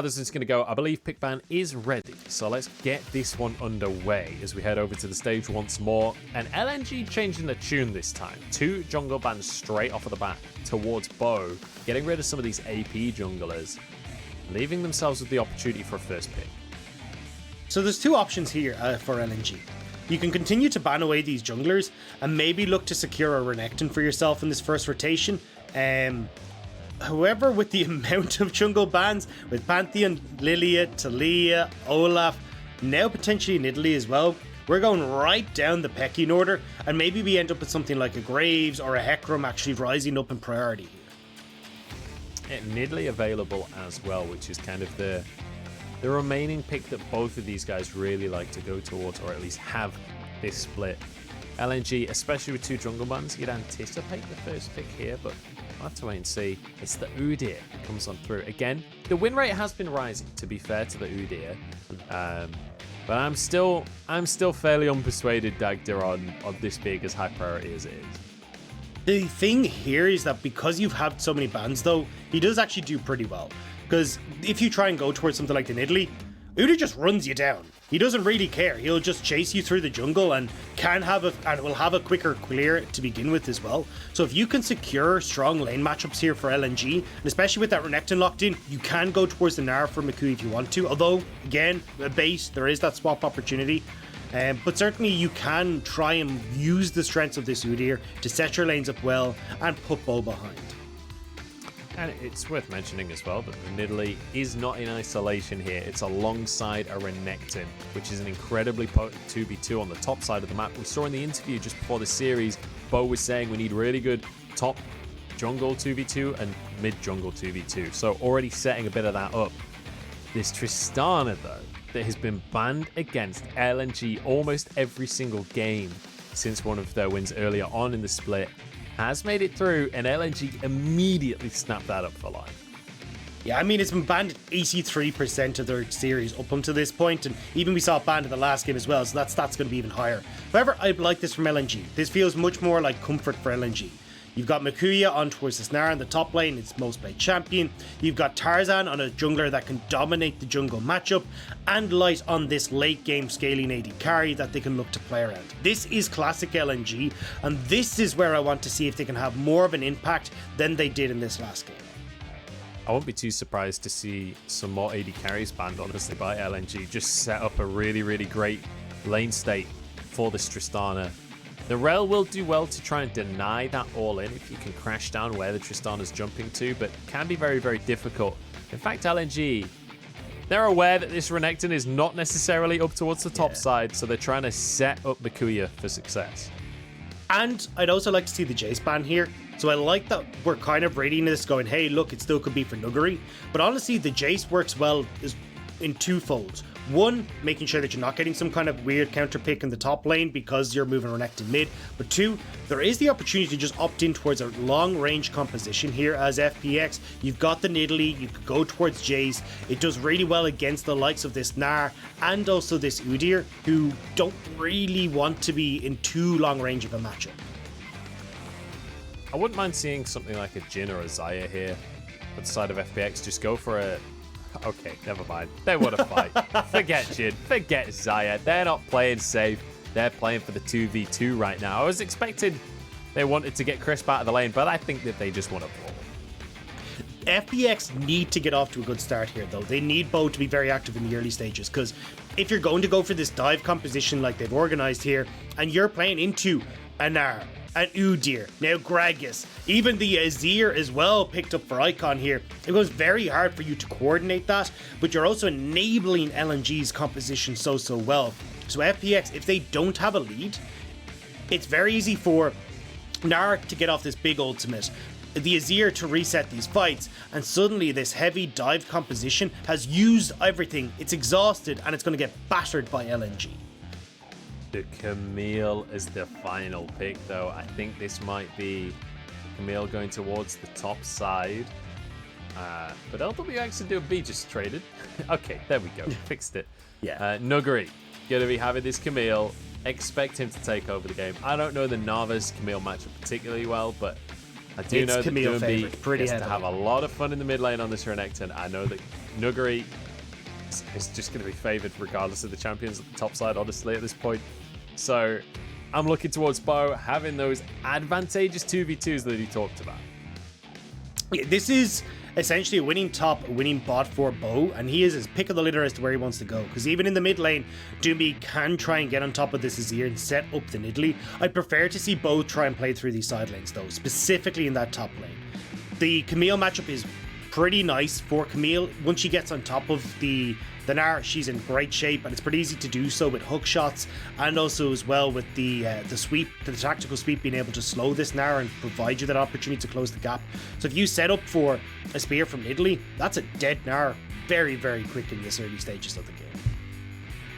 This is going to go. I believe pick ban is ready. So let's get this one underway as we head over to the stage once more. And LNG changing the tune this time. 2 jungle bans straight off of the bat towards Bo. Getting rid of some of these AP junglers. Leaving themselves with the opportunity for a first pick. So there's 2 options here for LNG. You can continue to ban away these junglers and maybe look to secure a Renekton for yourself in this first rotation. However, with the amount of jungle bans, with Pantheon, Lilia, Talia, Olaf, now potentially in Italy as well, we're going right down the pecking order, and maybe we end up with something like a Graves or a Hecarim actually rising up in priority here. Nidalee available as well, which is kind of the remaining pick that both of these guys really like to go towards, or at least have this split. LNG, especially with 2 jungle bans, you'd anticipate the first pick here, but I'll have to wait and see. It's the Udyr that comes on through. Again, the win rate has been rising, to be fair to the Udyr. But I'm still fairly unpersuaded, Dagda, on this being as high priority as it is. The thing here is that because you've had so many bans, though, he does actually do pretty well. Because if you try and go towards something like the Nidalee, Udyr just runs you down. He doesn't really care. He'll just chase you through the jungle and will have a quicker clear to begin with as well. So if you can secure strong lane matchups here for LNG, and especially with that Renekton locked in, you can go towards the Nara for McCoo if you want to. Although, again, a base, there is that swap opportunity. But certainly you can try and use the strengths of this Udyr to set your lanes up well and put Bo behind. And it's worth mentioning as well that the Nidalee is not in isolation here. It's alongside a Renekton, which is an incredibly potent 2v2 on the top side of the map. We saw in the interview just before the series, Bo was saying we need really good top jungle 2v2 and mid jungle 2v2. So already setting a bit of that up. This Tristana, though, that has been banned against LNG almost every single game since one of their wins earlier on in the split, has made it through, and LNG immediately snapped that up for life. Yeah, I mean, it's been banned 83% of their series up until this point, and even we saw it banned in the last game as well, so that stat's going to be even higher. However, I like this from LNG. This feels much more like comfort for LNG. You've got Makuya on towards the Snare in the top lane, it's most played champion. You've got Tarzan on a jungler that can dominate the jungle matchup, and Light on this late game scaling AD carry that they can look to play around. This is classic LNG, and this is where I want to see if they can have more of an impact than they did in this last game. I won't be too surprised to see some more AD carries banned, honestly, by LNG. Just set up a really, really great lane state for this Tristana. The Rel will do well to try and deny that all-in if you can crash down where the Tristana's jumping to, but can be very, very difficult. In fact, LNG, they're aware that this Renekton is not necessarily up towards the top side, so they're trying to set up Makuya for success. And I'd also like to see the Jace ban here. So I like that we're kind of rating this going, hey, look, it still could be for Nuguri. But honestly, the Jace works well in 2 folds. One, making sure that you're not getting some kind of weird counter pick in the top lane because you're moving Renekton mid. But 2, there is the opportunity to just opt in towards a long range composition here as FPX. You've got the Nidalee, you could go towards Jace. It does really well against the likes of this Gnar and also this Udyr, who don't really want to be in too long range of a matchup. I wouldn't mind seeing something like a Jhin or a Xayah here at the side of FPX. Just go for a... Okay, never mind. They want to fight. Forget Jhin. Forget Xayah. They're not playing safe. They're playing for the 2v2 right now. I was expecting they wanted to get Crisp out of the lane, but I think that they just want to brawl. FPX need to get off to a good start here, though. They need Bo to be very active in the early stages, because if you're going to go for this dive composition like they've organized here, and you're playing into a Gnar, an Udyr, now Gragas, even the Azir as well picked up for Icon here. It was very hard for you to coordinate that, but you're also enabling LNG's composition so well. So FPX, if they don't have a lead, it's very easy for Gnar to get off this big ultimate, the Azir to reset these fights, and suddenly this heavy dive composition has used everything. It's exhausted and it's going to get battered by LNG. The Camille is the final pick, though. I think this might be Camille going towards the top side. But LWX and Doinb just traded. Okay, there we go. Fixed it. Yeah. Nuguri going to be having this Camille. Expect him to take over the game. I don't know the Navis Camille matchup particularly well, but I do know that Camille Doinb favourite, pretty gets to heavily. have a lot of fun in the mid lane on this Renekton. I know that Nuguri is just going to be favoured regardless of the champions at the top side, honestly, at this point. So I'm looking towards Bo having those advantageous 2v2s that he talked about. Yeah, this is essentially a winning top, a winning bot for Bo, and he is his pick of the litter as to where he wants to go. Because even in the mid lane, Doinb can try and get on top of this Udyr and set up the Nidalee. I'd prefer to see Bo try and play through these side lanes though, specifically in that top lane. The Camille matchup is pretty nice for Camille. Once she gets on top of the Gnar, she's in great shape, and it's pretty easy to do so with hook shots, and also as well with the sweep, the tactical sweep, being able to slow this Gnar and provide you that opportunity to close the gap. So if you set up for a spear from Nidalee, that's a dead Gnar very, very quick in this early stages of the game.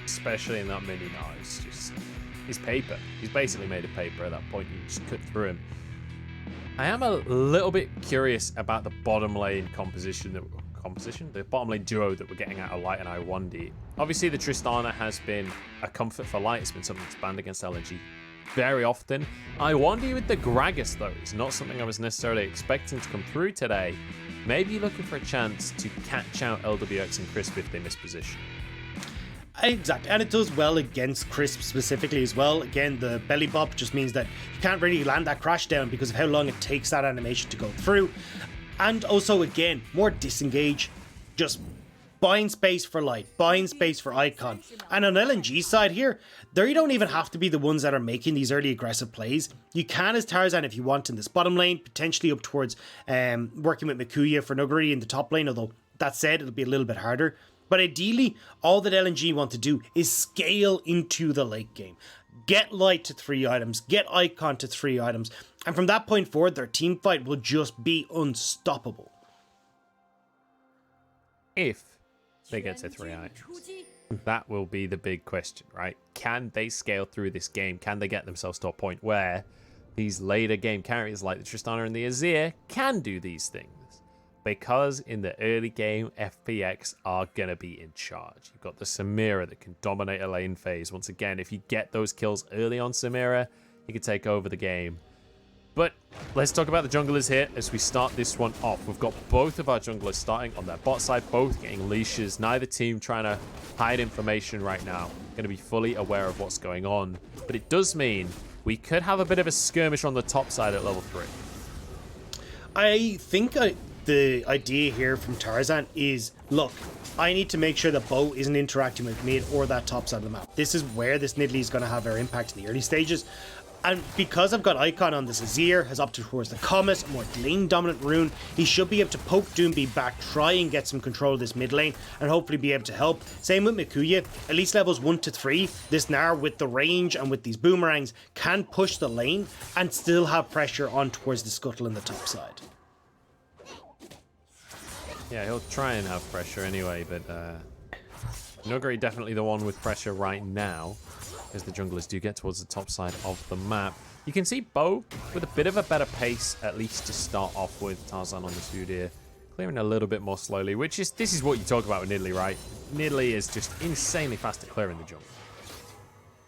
Especially in that mini Gnar, he's paper. He's basically made of paper at that point. You just cut through him. I am a little bit curious about the bottom lane the bottom lane duo that we're getting out of Light and Iwandy. Obviously, the Tristana has been a comfort for Light. It's been something that's banned against LNG very often. Iwandy with the Gragas, though, is not something I was necessarily expecting to come through today. Maybe looking for a chance to catch out LWX and Crisp if they miss position. Exactly, and it does well against Crisp specifically as well. Again, the belly bop just means that you can't really land that crash down because of how long it takes that animation to go through. And also, again, more disengage, just buying space for Light, buying space for Icon. And on LNG side here, you don't even have to be the ones that are making these early aggressive plays. You can as Tarzan if you want in this bottom lane, potentially up towards working with Mikuya for Nuguri in the top lane, although that said, it'll be a little bit harder. But ideally, all that LNG want to do is scale into the late game. Get Light to 3 items, get Icon to 3 items, and from that point forward, their team fight will just be unstoppable. If they get to 3 items, that will be the big question, right? Can they scale through this game? Can they get themselves to a point where these later game carries like the Tristana and the Udyr can do these things? Because in the early game, FPX are going to be in charge. You've got the Samira that can dominate a lane phase. Once again, if you get those kills early on Samira, you can take over the game. But let's talk about the junglers here as we start this one off. We've got both of our junglers starting on their bot side, both getting leashes. Neither team trying to hide information right now. Going to be fully aware of what's going on. But it does mean we could have a bit of a skirmish on the top side at level 3. I think the idea here from Tarzan is, look, I need to make sure that Bo isn't interacting with mid or that top side of the map. This is where this Nidalee is going to have our impact in the early stages. And because I've got Icon on this Udyr, has opted towards the Comet, a more lane dominant rune, he should be able to poke Doinb back, try and get some control of this mid lane, and hopefully be able to help. Same with Mikuya, at least levels 1 to 3, this Gnar with the range and with these boomerangs can push the lane and still have pressure on towards the scuttle in the top side. Yeah, he'll try and have pressure anyway, but Nuguri definitely the one with pressure right now, as the junglers do get towards the top side of the map. You can see Bo with a bit of a better pace, at least to start off with. Tarzan on the Udyr, clearing a little bit more slowly, this is what you talk about with Nidalee, right? Nidalee is just insanely fast at clearing the jungle.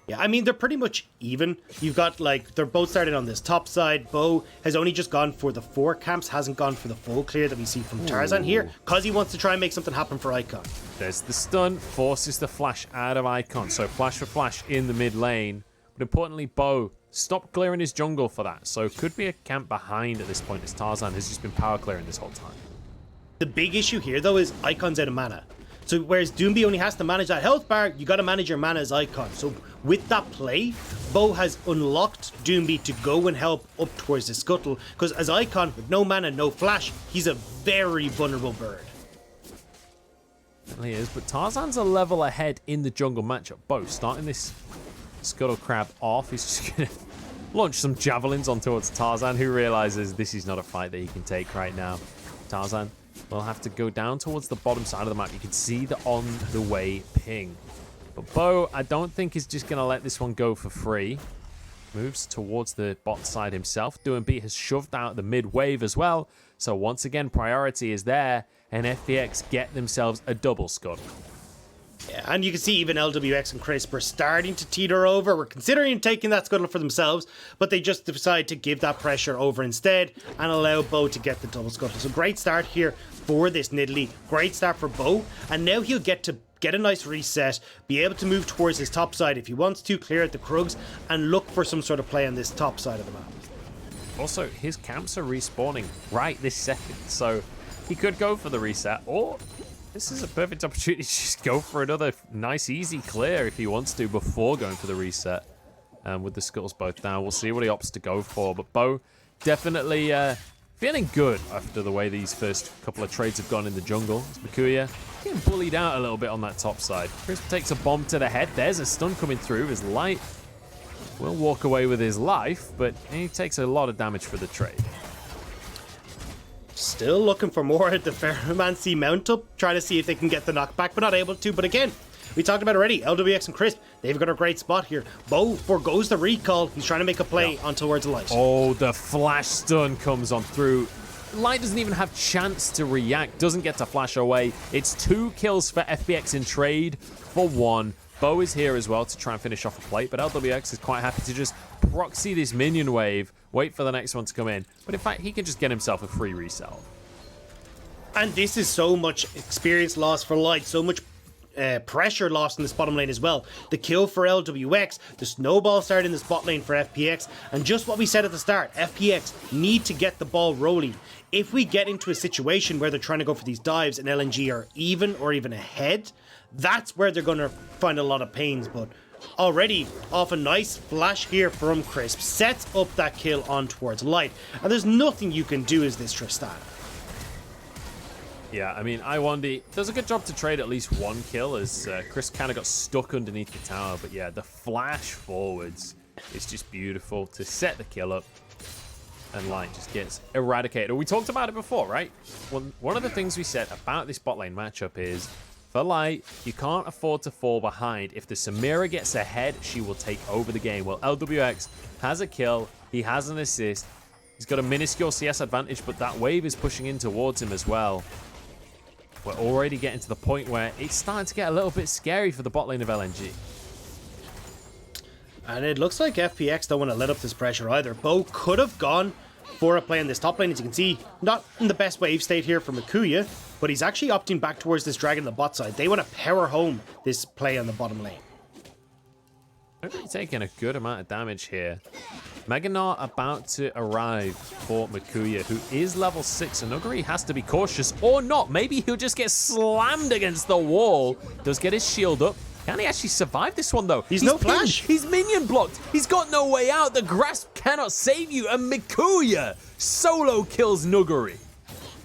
Yeah, I mean, they're pretty much even. You've got, like, they're both started on this top side. Bo has only just gone for the 4 camps, hasn't gone for the full clear that we see from Tarzan here, because he wants to try and make something happen for Icon. There's the stun, forces the flash out of Icon. So flash for flash in the mid lane. But importantly, Bo stopped clearing his jungle for that. So could be a camp behind at this point, as Tarzan has just been power clearing this whole time. The big issue here, though, is Icon's out of mana. So whereas Doinb only has to manage that health bar, you got to manage your mana as Icon. So with that play, Bo has unlocked Doinb to go and help up towards the scuttle, because as Icon, with no mana, no flash, he's a very vulnerable bird. He is, but Tarzan's a level ahead in the jungle matchup. Bo starting this scuttle crab off. He's just going to launch some javelins on towards Tarzan, who realizes this is not a fight that he can take right now. Tarzan will have to go down towards the bottom side of the map. You can see the on the way ping. But Bo, I don't think is just going to let this one go for free. Moves towards the bot side himself. Doinb has shoved out the mid wave as well. So once again, priority is there. And FPX get themselves a double scuttle. Yeah, and you can see even LWX and Crisp are starting to teeter over. We're considering taking that scuttle for themselves, but they just decide to give that pressure over instead and allow Bo to get the double scuttle. So great start here for this Nidalee. Great start for Bo, and now he'll get to get a nice reset, be able to move towards his top side if he wants to, clear out the Krugs, and look for some sort of play on this top side of the map. Also, his camps are respawning right this second, so he could go for the reset, or this is a perfect opportunity to just go for another nice, easy clear if he wants to before going for the reset. With the scuttles both down, we'll see what he opts to go for. But Bo definitely feeling good after the way these first couple of trades have gone in the jungle. As Mikuya getting bullied out a little bit on that top side. Crisp takes a bomb to the head. There's a stun coming through. His light will walk away with his life, but he takes a lot of damage for the trade. Still looking for more at the Ferromancy mount up, trying to see if they can get the knockback, but not able to. But again, we talked about already, LWX and Crisp, they've got a great spot here. Bo forgoes the recall. He's trying to make a play on towards Light. Oh, the flash stun comes on through. Light doesn't even have chance to react, doesn't get to flash away. It's 2 kills for FPX in trade for 1. Bo is here as well to try and finish off a plate, but LWX is quite happy to just proxy this minion wave, wait for the next one to come in. But in fact, he can just get himself a free resell. And this is so much experience loss for Light, so much pressure lost in this bottom lane as well. The kill for LWX, the snowball start in this bot lane for FPX, and just what we said at the start, FPX need to get the ball rolling. If we get into a situation where they're trying to go for these dives and LNG are even or even ahead, that's where they're going to find a lot of pains. But already off a nice flash here from Crisp, sets up that kill on towards Light, and there's nothing you can do as this Tristan. Yeah, I mean, Iwandy does a good job to trade at least 1 kill as Chris kind of got stuck underneath the tower. But yeah, the flash forwards is just beautiful to set the kill up. And Light just gets eradicated. We talked about it before, right? One of the things we said about this bot lane matchup is, for Light, you can't afford to fall behind. If the Samira gets ahead, she will take over the game. Well, LWX has a kill. He has an assist. He's got a minuscule CS advantage, but that wave is pushing in towards him as well. We're already getting to the point where it's starting to get a little bit scary for the bot lane of LNG. And it looks like FPX don't want to let up this pressure either. Bo could have gone for a play in this top lane, as you can see. Not in the best wave state here for Mikuya, but he's actually opting back towards this dragon on the bot side. They want to power home this play on the bottom lane. Nuguri taking a good amount of damage here. Meganar about to arrive for Mikuya, who is level 6, and Nuguri has to be cautious, or not. Maybe he'll just get slammed against the wall. Does get his shield up. Can he actually survive this one, though? He's no flash. He's minion blocked. He's got no way out. The grasp cannot save you, and Mikuya solo kills Nuguri.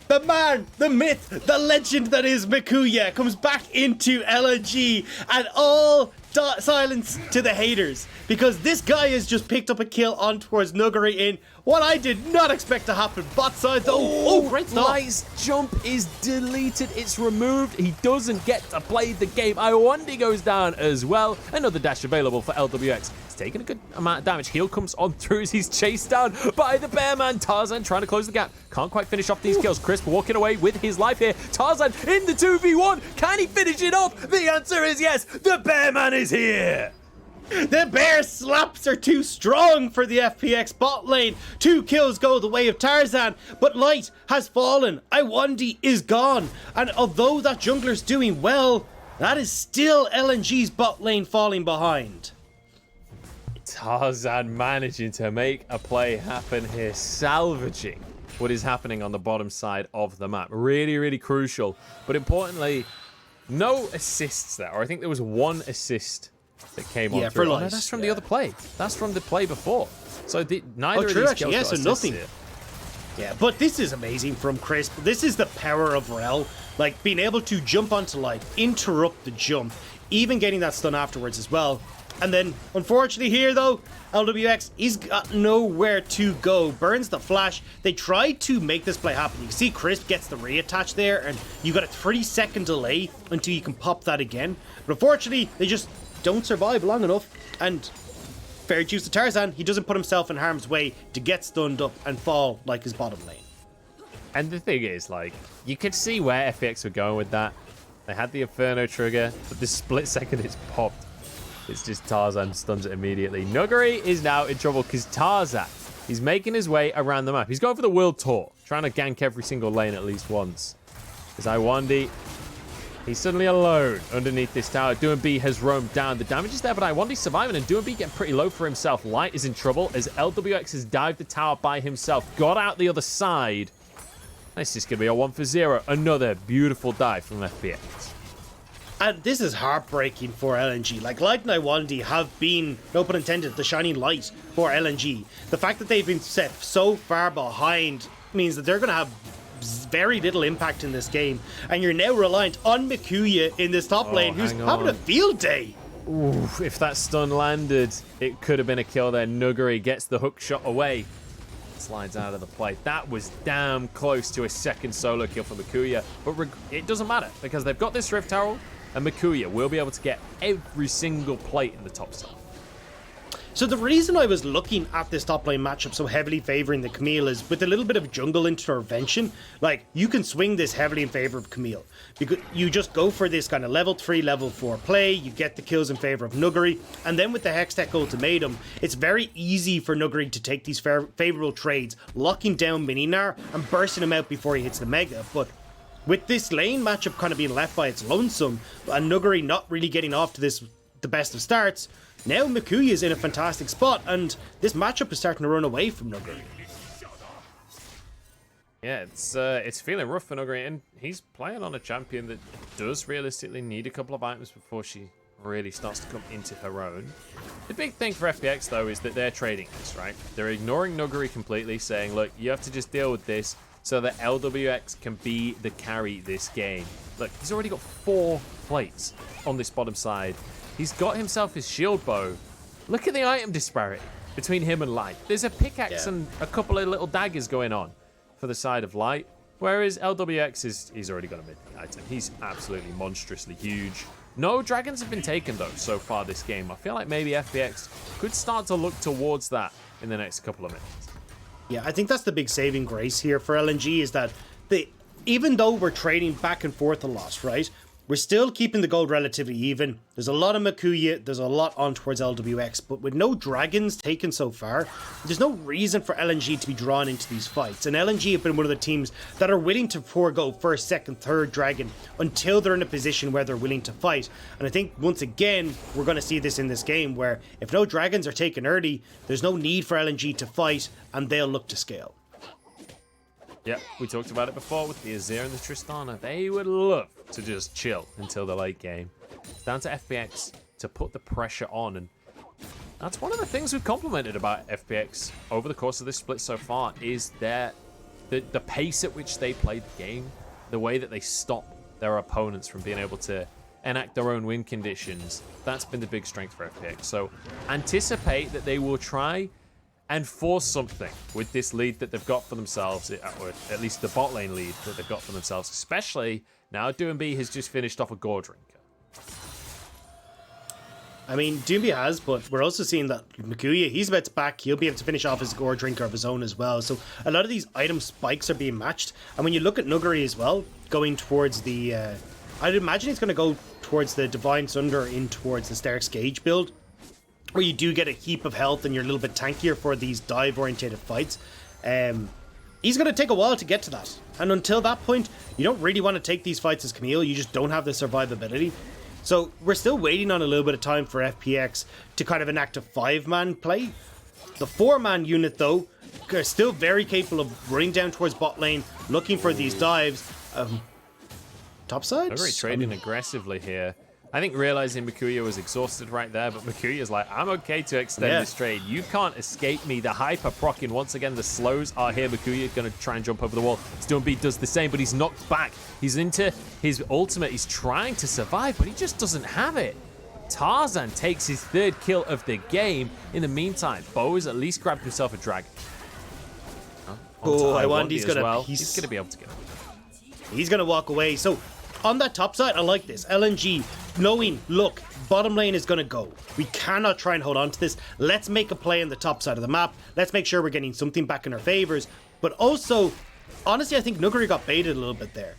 The man, the myth, the legend that is Mikuya comes back into LNG, and all silence to the haters, because this guy has just picked up a kill on towards Nuguri in what I did not expect to happen. Bot side though. Oh, great stop. Light's jump is deleted. It's removed. He doesn't get to play the game. Iwandy goes down as well. Another dash available for LWX. He's taking a good amount of damage. Heal comes on through as he's chased down by the bear man. Tarzan trying to close the gap. Can't quite finish off these kills. Crisp walking away with his life here. Tarzan in the 2v1. Can he finish it off? The answer is yes. The bear man is here. The bear slaps are too strong for the FPX bot lane. 2 kills go the way of Tarzan, but Light has fallen. Iwandy is gone. And although that jungler's doing well, that is still LNG's bot lane falling behind. Tarzan managing to make a play happen here, salvaging what is happening on the bottom side of the map. Really, really crucial. But importantly, no assists there. Or I think there was 1 assist that came on through. Oh, no, that's from the other play. That's from the play before. So neither of these kills got nothing. here. Yeah, but this is amazing from Crisp. This is the power of Rel. Like, being able to jump onto Light, interrupt the jump, even getting that stun afterwards as well. And then, unfortunately here though, LWX, he's got nowhere to go. Burns the flash. They tried to make this play happen. You can see Crisp gets the reattach there, and you got a 3-second delay until you can pop that again. But unfortunately, they just don't survive long enough, and fair dues to Tarzan, he doesn't put himself in harm's way to get stunned up and fall like his bottom lane. And the thing is, like, you could see where FPX were going with that. They had the Inferno trigger, but the split second it's popped, it's just Tarzan stuns it immediately. Nuguri is now in trouble because Tarzan, he's making his way around the map. He's going for the world tour, trying to gank every single lane at least once. As Iwandy, he's suddenly alone underneath this tower. Doinb has roamed down. The damage is there, but Iwandy's surviving, and Doinb getting pretty low for himself. Light is in trouble as LWX has dived the tower by himself. Got out the other side. It's just going to be a 1-for-0. Another beautiful dive from FPX. And this is heartbreaking for LNG. Like, Light and Iwandy have been, no pun intended, the shining light for LNG. The fact that they've been set so far behind means that they're going to have very little impact in this game. And you're now reliant on Mikuya in this top lane, who's having a field day. Ooh, if that stun landed, it could have been a kill there. Nuguri gets the hook shot away. Slides out of the play. That was damn close to a second solo kill for Mikuya, but it doesn't matter because they've got this Rift Herald, and Mikuya will be able to get every single plate in the top side. So the reason I was looking at this top lane matchup so heavily favoring the Camille is with a little bit of jungle intervention, like, you can swing this heavily in favor of Camille. Because you just go for this kind of level 3, level 4 play, you get the kills in favor of Nuguri, and then with the Hextech ultimatum, it's very easy for Nuguri to take these favorable trades, locking down Mininar and bursting him out before he hits the Mega. But with this lane matchup kind of being left by its lonesome, and Nuguri not really getting off to the best of starts, now Mikuya is in a fantastic spot, and this matchup is starting to run away from Nuguri. Yeah, it's feeling rough for Nuguri, and he's playing on a champion that does realistically need a couple of items before she really starts to come into her own. The big thing for FPX, though, is that they're trading this, right? They're ignoring Nuguri completely, saying, look, you have to just deal with this so that LWX can be the carry this game. Look, he's already got 4 plates on this bottom side. He's got himself his shield bow. Look at the item disparity between him and Light. There's a pickaxe and a couple of little daggers going on for the side of Light, whereas LWX he's already got a mythic item. He's absolutely monstrously huge. No dragons have been taken, though, so far this game. I feel like maybe FPX could start to look towards that in the next couple of minutes. Yeah, I think that's the big saving grace here for LNG, is that even though we're trading back and forth a lot, right? We're still keeping the gold relatively even. There's a lot of Mikuya, there's a lot on towards LWX, but with no dragons taken so far, there's no reason for LNG to be drawn into these fights. And LNG have been one of the teams that are willing to forego first, second, third dragon until they're in a position where they're willing to fight. And I think once again, we're going to see this in this game where if no dragons are taken early, there's no need for LNG to fight, and they'll look to scale. Yeah, we talked about it before with the Udyr and the Tristana. They would love to just chill until the late game. It's down to FPX to put the pressure on, and that's one of the things we've complimented about FPX over the course of this split so far, is the pace at which they played the game, the way that they stop their opponents from being able to enact their own win conditions. That's been the big strength for FPX. So anticipate that they will try and force something with this lead that they've got for themselves, or at least the bot lane lead that they've got for themselves, especially now Doinb has just finished off a gore drinker. I mean, Doinb has, but we're also seeing that Mikuya, he's about to back. He'll be able to finish off his gore drinker of his own as well. So a lot of these item spikes are being matched. And when you look at Nuguri as well, going towards the... I'd imagine he's going to go towards the Divine Sunder in towards the Stark's Gauge build, where you do get a heap of health and you're a little bit tankier for these dive-orientated fights. He's going to take a while to get to that. And until that point, you don't really want to take these fights as Camille. You just don't have the survivability. So we're still waiting on a little bit of time for FPX to kind of enact a 5-man play. The 4-man unit, though, are still very capable of running down towards bot lane, looking for these dives. Topside? They're really trading aggressively here. I think realizing Mikuya was exhausted right there, but Mikuya's like, I'm okay to extend this trade. You can't escape me. The hyper procking once again. The slows are here. Mikuya's going to try and jump over the wall. Doinb does the same, but he's knocked back. He's into his ultimate. He's trying to survive, but he just doesn't have it. Tarzan takes his 3rd kill of the game. In the meantime, Bo has at least grabbed himself a dragon. Iwandy's going to... He's going to be able to get it. He's going to walk away. So on that top side, I like this. LNG knowing, look, bottom lane is going to go. We cannot try and hold on to this. Let's make a play on the top side of the map. Let's make sure we're getting something back in our favors. But also, honestly, I think Nuguri got baited a little bit there.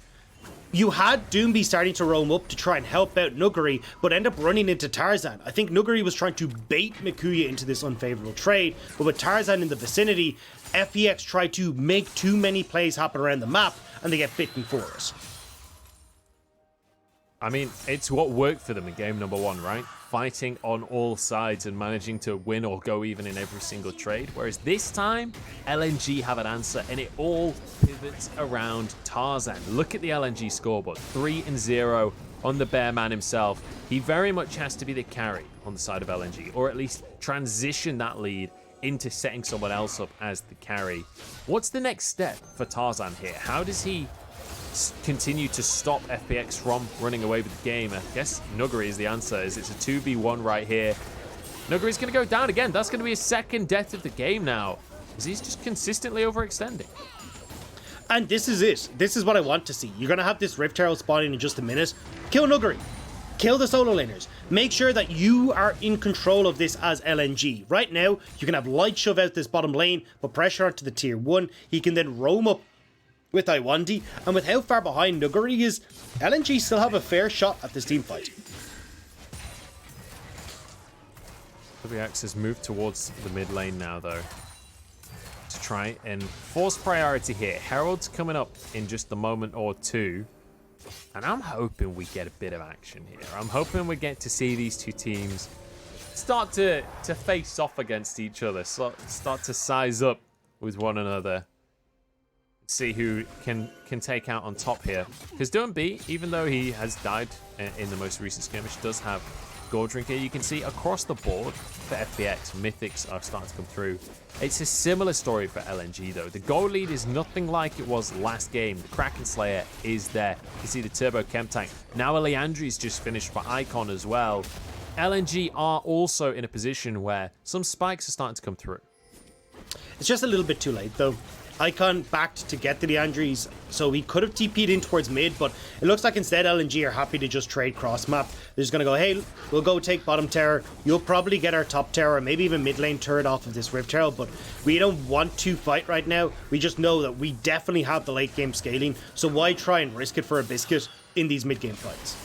You had Doinb starting to roam up to try and help out Nuguri, but end up running into Tarzan. I think Nuguri was trying to bait Mikuya into this unfavorable trade, but with Tarzan in the vicinity, FPX tried to make too many plays happen around the map, and they get bitten for it. I mean, it's what worked for them in game number 1, right? Fighting on all sides and managing to win or go even in every single trade. Whereas this time, LNG have an answer, and it all pivots around Tarzan. Look at the LNG scoreboard, 3-0 on the bear man himself. He very much has to be the carry on the side of LNG, or at least transition that lead into setting someone else up as the carry. What's the next step for Tarzan here? How does he continue to stop FPX from running away with the game? I guess Nuguri is the answer, as it's a 2v1 right here. Nuguri's going to go down again. That's going to be his second death of the game now, as he's just consistently overextending. And this is it. This is what I want to see. You're going to have this Rift Herald spawning in just a minute. Kill Nuguri. Kill the solo laners. Make sure that you are in control of this as LNG. Right now, you can have Light shove out this bottom lane, put pressure onto the tier 1. He can then roam up with Iwandy, and with how far behind Nuguri is, LNG still have a fair shot at this team fight. FPX has moved towards the mid lane now, though, to try and force priority here. Herald's coming up in just a moment or two, and I'm hoping we get a bit of action here. I'm hoping we get to see these two teams start to face off against each other, start to size up with one another. See who can take out on top here. Because Doinb, even though he has died in the most recent skirmish, does have Gold Drinker. You can see across the board for FPX, Mythics are starting to come through. It's a similar story for LNG though. The gold lead is nothing like it was last game. The Kraken Slayer is there. You can see the Turbo Chem Tank. Now a Leandri's just finished for Icon as well. LNG are also in a position where some spikes are starting to come through. It's just a little bit too late though. Icon backed to get the Leandries, so he could have TP'd in towards mid, but it looks like instead LNG are happy to just trade cross map. They're just going to go, hey, we'll go take bottom tower. You'll probably get our top tower, maybe even mid lane turret off of this Rift Herald, but we don't want to fight right now. We just know that we definitely have the late game scaling, so why try and risk it for a biscuit in these mid game fights?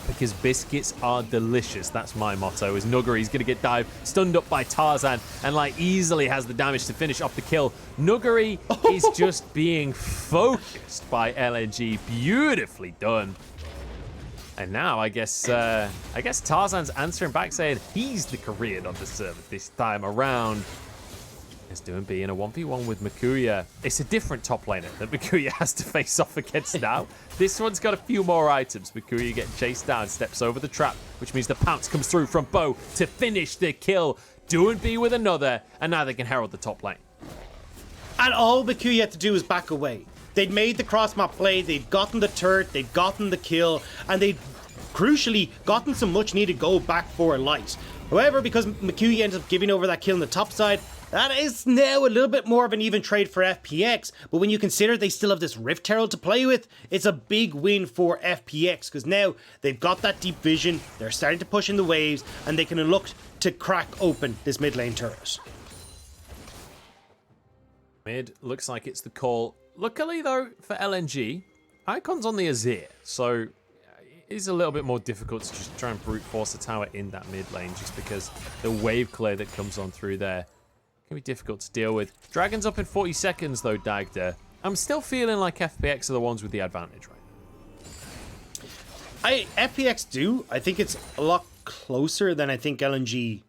Because biscuits are delicious. That's my motto. As Nuguri's going to get dived, stunned up by Tarzan, and like easily has the damage to finish off the kill. Nuguri is just being focused by LNG. Beautifully done. And now I guess Tarzan's answering back, saying he's the Korean on the server this time around. Is Doinb in a 1v1 with Mikuya. It's a different top laner that Mikuya has to face off against now. This one's got a few more items. Mikuya getting chased down, steps over the trap, which means the pounce comes through from Bo to finish the kill. Doinb with another, and now they can herald the top lane. And all Mikuya had to do was back away. They'd made the cross-map play, they'd gotten the turret, they'd gotten the kill, and they'd crucially gotten some much-needed gold back for Light. However, because Mikuya ended up giving over that kill on the top side, that is now a little bit more of an even trade for FPX, but when you consider they still have this Rift Herald to play with, it's a big win for FPX, because now they've got that deep vision, they're starting to push in the waves, and they can look to crack open this mid lane turret. Mid looks like it's the call. Luckily though, for LNG, Icon's on the Azir, so it is a little bit more difficult to just try and brute force a tower in that mid lane, just because the wave clear that comes on through there can be difficult to deal with. Dragon's up in 40 seconds though, Dagda. I'm still feeling like FPX are the ones with the advantage right now. FPX do. I think it's a lot closer than I think LNG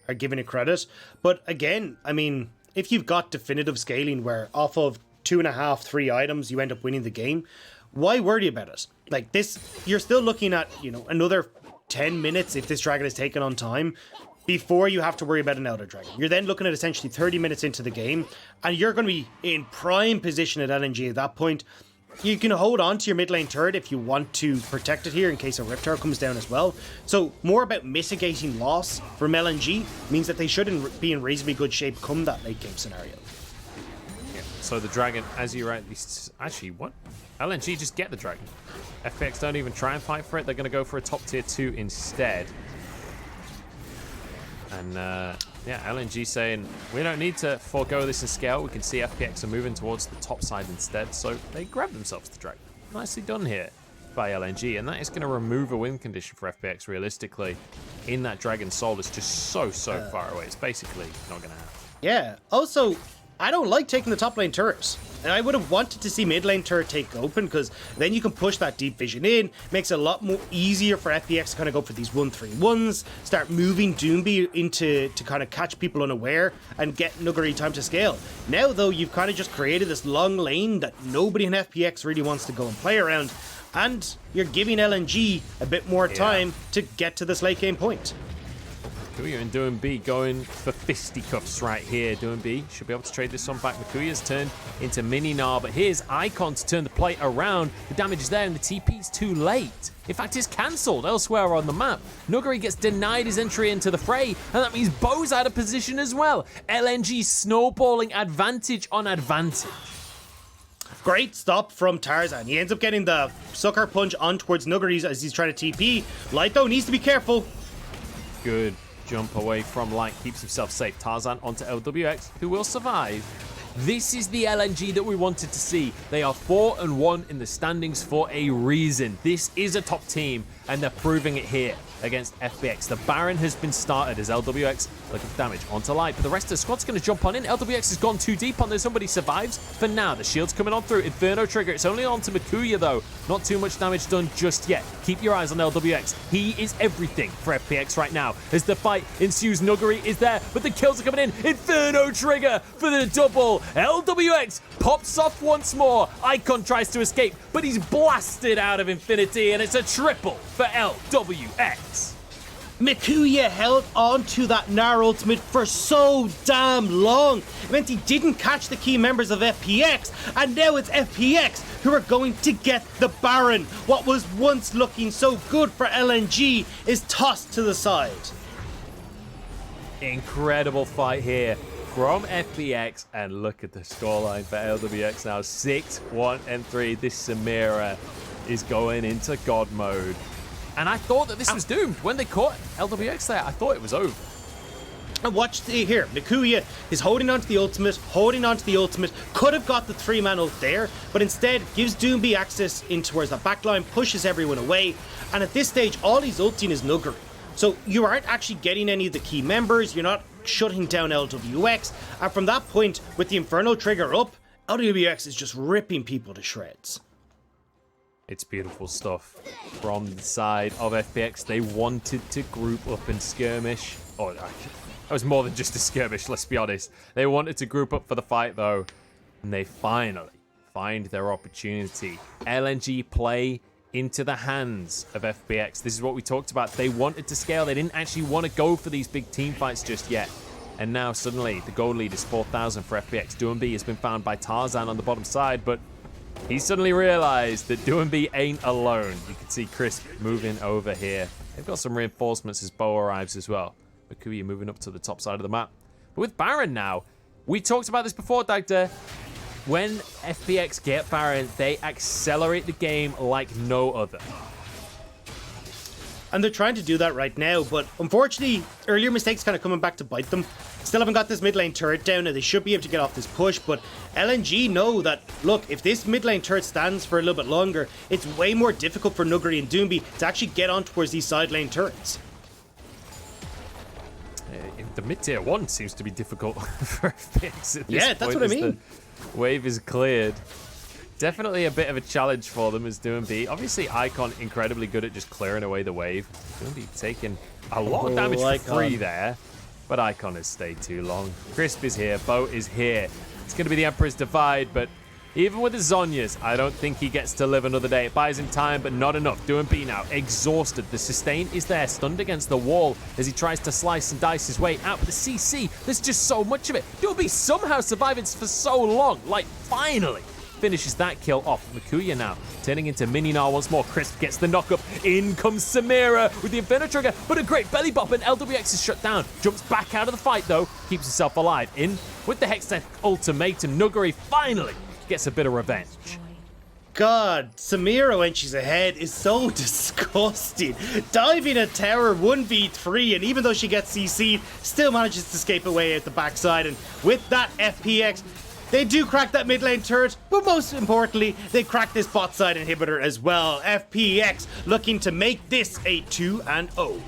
are giving it credit. But again, I mean, if you've got definitive scaling where off of 2.5, 3 items you end up winning the game, why worry about it? Like this, you're still looking at, you know, another 10 minutes if this dragon is taken on time before you have to worry about an Elder Dragon. You're then looking at essentially 30 minutes into the game, and you're going to be in prime position at LNG at that point. You can hold on to your mid lane turret if you want to protect it here in case a Rift Herald comes down as well. So more about mitigating loss from LNG means that they should be in reasonably good shape come that late game scenario. Yeah. So the dragon, as you rightly... Actually, what? LNG just get the dragon. FPX don't even try and fight for it. They're going to go for a top tier 2 instead. And yeah, LNG saying, we don't need to forego this in scale. We can see FPX are moving towards the top side instead. So they grab themselves the dragon. nicely done here by LNG, and that is going to remove a win condition for FPX realistically in that Dragon Soul that's just so far away. It's basically not going to happen. Yeah. Also, I don't like taking the top lane turret. And I would have wanted to see mid lane turret take open, because then you can push that deep vision in. Makes it a lot more easier for FPX to kind of go for these 1-3-1s, start moving Doinb into to kind of catch people unaware and get Nuguri time to scale. Now, though, you've kind of just created this long lane that nobody in FPX really wants to go and play around. And you're giving LNG a bit more time to get to this late game point. Mikuya and Doinb going for fisticuffs right here. Doinb should be able to trade this one back. Mikuya's turned into Mini Gnar, but here's Icon to turn the play around. The damage is there, and the TP's too late. In fact, it's cancelled elsewhere on the map. Nuguri gets denied his entry into the fray, and that means Bo's out of position as well. LNG snowballing advantage on advantage. Great stop from Tarzan. He ends up getting the sucker punch on towards Nuguri as he's trying to TP. Light, though, needs to be careful. Good jump away from Light, keeps himself safe. Tarzan onto LWX, who will survive. This is the LNG that we wanted to see. They are 4-1 in the standings for a reason. This is a top team, and they're proving it here against FPX. The Baron has been started as LWX looking for damage onto Light, but the rest of the squad's going to jump on in. LWX has gone too deep on this. Somebody survives for now. The shield's coming on through. Inferno trigger. It's only on to Mikuya, though. Not too much damage done just yet. Keep your eyes on LWX. He is everything for FPX right now. As the fight ensues, Nuguri is there, but the kills are coming in. Inferno trigger for the double. LWX pops off once more. Icon tries to escape, but he's blasted out of infinity, and it's a triple for LWX. Mikuya held on to that Gnar ultimate for so damn long. It meant he didn't catch the key members of FPX, and now it's FPX who are going to get the Baron. What was once looking so good for LNG is tossed to the side. Incredible fight here from FPX, and look at the scoreline for LWX now. 6-1-3. This Samira is going into God mode. And I thought that this was doomed. When they caught LWX there, I thought it was over. And watch here. Mikuya is holding onto the ultimate, could have got the 3-man ult there, but instead gives Doinb access in towards the backline, pushes everyone away, and at this stage, all he's ulting is Nuguri. So you aren't actually getting any of the key members, you're not shutting down LWX, and from that point, with the Inferno trigger up, LWX is just ripping people to shreds. It's beautiful stuff from the side of FPX. They wanted to group up and skirmish. Oh, that was more than just a skirmish, let's be honest. They wanted to group up for the fight, though, and they finally find their opportunity. LNG play into the hands of FPX. This is what we talked about. They wanted to scale. They didn't actually want to go for these big team fights just yet. And now, suddenly, the gold lead is 4,000 for FPX. Doinb has been found by Tarzan on the bottom side, but he suddenly realized that Doinb ain't alone. You can see Crisp moving over here. They've got some reinforcements as Bo arrives as well. Mikuya moving up to the top side of the map. But with Baron now, we talked about this before, Dagda. When FPX get Baron, they accelerate the game like no other. And they're trying to do that right now, but unfortunately, earlier mistakes kind of coming back to bite them. Still haven't got this mid lane turret down, and they should be able to get off this push, but LNG know that, look, if this mid lane turret stands for a little bit longer, it's way more difficult for Nuguri and Doinb to actually get on towards these side lane turrets. The mid tier 1 seems to be difficult for FPX at this Yeah, that's point, what I mean. The wave is cleared. Definitely a bit of a challenge for them as Doinb. Obviously, Icon incredibly good at just clearing away the wave. Doinb taking a lot of damage for free there, but Icon has stayed too long. Crisp is here, Bo is here. It's going to be the Emperor's Divide, but even with the Zhonya's, I don't think he gets to live another day. It buys him time, but not enough. Doinb now exhausted. The sustain is there, stunned against the wall as he tries to slice and dice his way out. But the CC, there's just so much of it. Doinb somehow surviving for so long, like finally finishes that kill off. Mikuya now turning into Mini Gnar once more. Crisp gets the knock up. In comes Samira with the Inferno trigger, but a great belly bop, and LWX is shut down. Jumps back out of the fight though, keeps himself alive. In with the Hextech ultimatum, Nuguri finally gets a bit of revenge. God, Samira when she's ahead is so disgusting. Diving a tower 1v3, and even though she gets CC'd, still manages to escape away at the backside. And with that, FPX They do crack that mid lane turret, but most importantly, they crack this bot side inhibitor as well. FPX looking to make this a 2-0.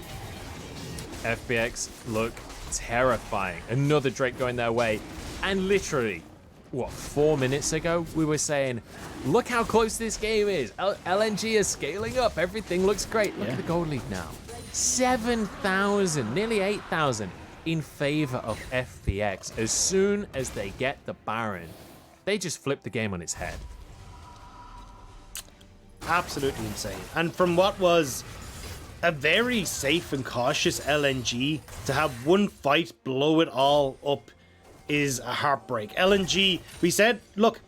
FPX look terrifying. Another Drake going their way. And literally, what, 4 minutes ago, we were saying, look how close this game is. LNG is scaling up. Everything looks great. Look at the gold lead now. 7,000, nearly 8,000 in favor of FPX. As soon as they get the Baron, they just flip the game on its head. Absolutely insane. And from what was a very safe and cautious LNG, to have one fight blow it all up is a heartbreak. LNG, we said, look,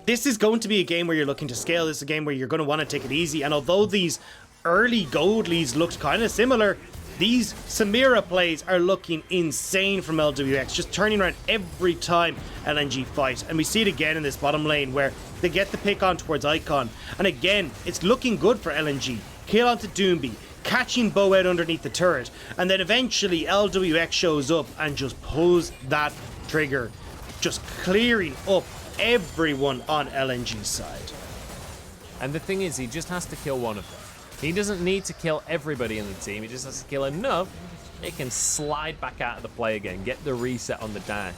this is going to be a game where you're looking to scale. This is a game where you're going to want to take it easy. And although these early gold leads looked kind of similar, these Samira plays are looking insane from LWX, just turning around every time LNG fight. And we see it again in this bottom lane where they get the pick on towards Icon. And again, it's looking good for LNG. Kill onto Doinb, catching Bo out underneath the turret. And then eventually LWX shows up and just pulls that trigger, just clearing up everyone on LNG's side. And the thing is, he just has to kill one of them. He doesn't need to kill everybody in the team. He just has to kill enough. He can slide back out of the play again, get the reset on the dash,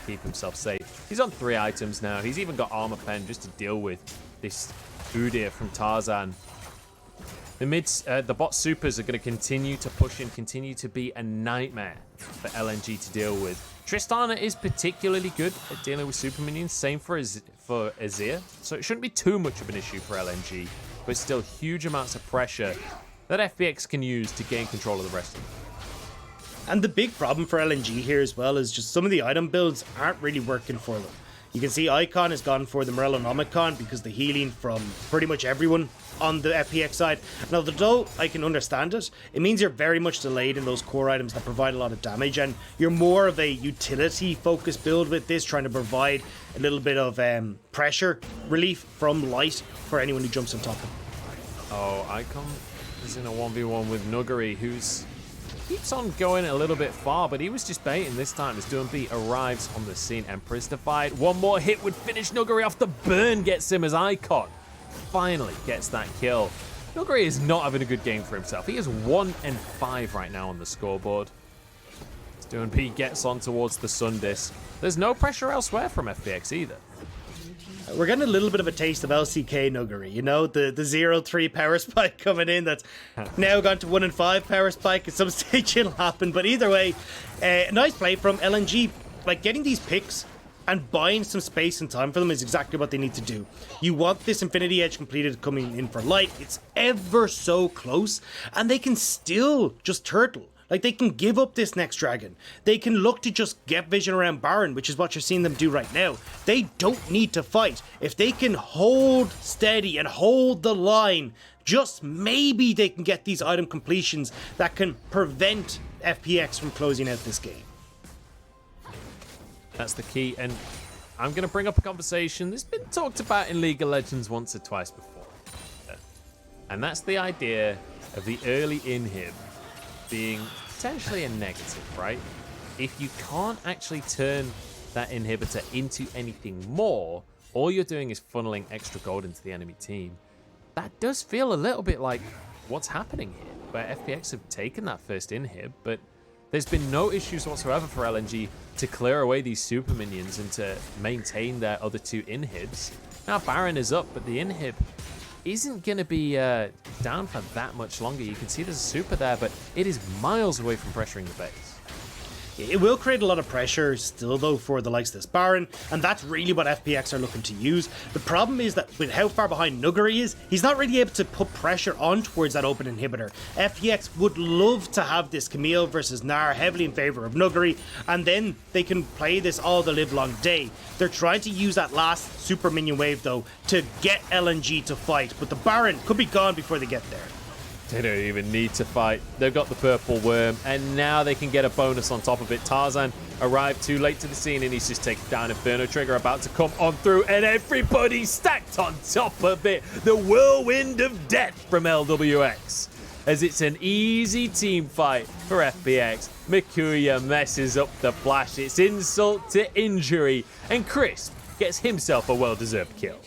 keep himself safe. He's on 3 items now. He's even got armor pen just to deal with this Udyr from Tarzan. The bot supers are going to continue to push him, continue to be a nightmare for LNG to deal with. Tristana is particularly good at dealing with super minions. Same for Azir. So it shouldn't be too much of an issue for LNG. But still huge amounts of pressure that FPX can use to gain control of the rest of them. And the big problem for LNG here as well is just some of the item builds aren't really working for them. You can see Icon has gone for the Morellonomicon because the healing from pretty much everyone on the FPX side. And although I can understand it, it means you're very much delayed in those core items that provide a lot of damage, and you're more of a utility focused build with this, trying to provide a little bit of pressure relief from light for anyone who jumps on top of him. Oh, Icon is in a 1v1 with Nuguri, who's keeps on going a little bit far, but he was just baiting this time as Doinb arrives on the scene. Empress Divide. One more hit would finish Nuguri off. The burn gets him as Icon finally gets that kill. Nuguri is not having a good game for himself. He is 1-5 right now on the scoreboard. As Doinb gets on towards the Sun Disc. There's no pressure elsewhere from FPX either. We're getting a little bit of a taste of LCK Nuguri, you know, the 0-3 power spike coming in that's now gone to 1-5 power spike. At some stage it'll happen, but either way, nice play from LNG. Like, getting these picks and buying some space and time for them is exactly what they need to do. You want this Infinity Edge completed coming in for light. It's ever so close, and they can still just turtle. Like, they can give up this next dragon. They can look to just get vision around Baron, which is what you're seeing them do right now. They don't need to fight. If they can hold steady and hold the line, just maybe they can get these item completions that can prevent FPX from closing out this game. That's the key, and I'm going to bring up a conversation that's been talked about in League of Legends once or twice before. And that's the idea of the early inhib being potentially a negative, right? If you can't actually turn that inhibitor into anything more, all you're doing is funneling extra gold into the enemy team. That does feel a little bit like what's happening here, where FPX have taken that first inhib, but there's been no issues whatsoever for LNG to clear away these super minions and to maintain their other 2 inhibs. Now Baron is up, but the inhib isn't going to be down for that much longer. You can see there's a super there, but it is miles away from pressuring the base. It will create a lot of pressure still, though, for the likes of this Baron, and that's really what FPX are looking to use. The problem is that with how far behind Nuguri is, he's not really able to put pressure on towards that open inhibitor. FPX would love to have this Camille versus Gnar heavily in favor of Nuguri, and then they can play this all the live long day. They're trying to use that last super minion wave, though, to get LNG to fight, but the Baron could be gone before they get there. They don't even need to fight. They've got the purple worm, and now they can get a bonus on top of it. Tarzan arrived too late to the scene, and he's just taken down Inferno Trigger, about to come on through, and everybody stacked on top of it. The whirlwind of death from LWX. as it's an easy team fight for FPX. Mikuya messes up the flash, it's insult to injury, and Crisp gets himself a well-deserved kill.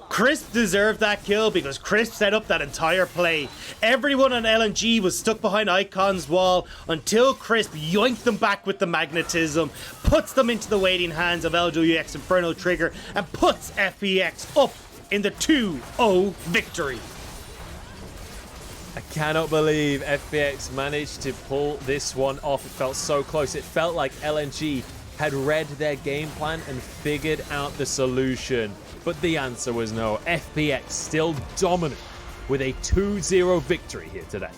Crisp deserved that kill because Crisp set up that entire play. Everyone on LNG was stuck behind Icon's wall until Crisp yoinked them back with the magnetism, puts them into the waiting hands of LWX Inferno Trigger, and puts FPX up in the 2-0 victory. I cannot believe FPX managed to pull this one off. It felt so close. It felt like LNG had read their game plan and figured out the solution. But the answer was no. FPX still dominant with a 2-0 victory here today.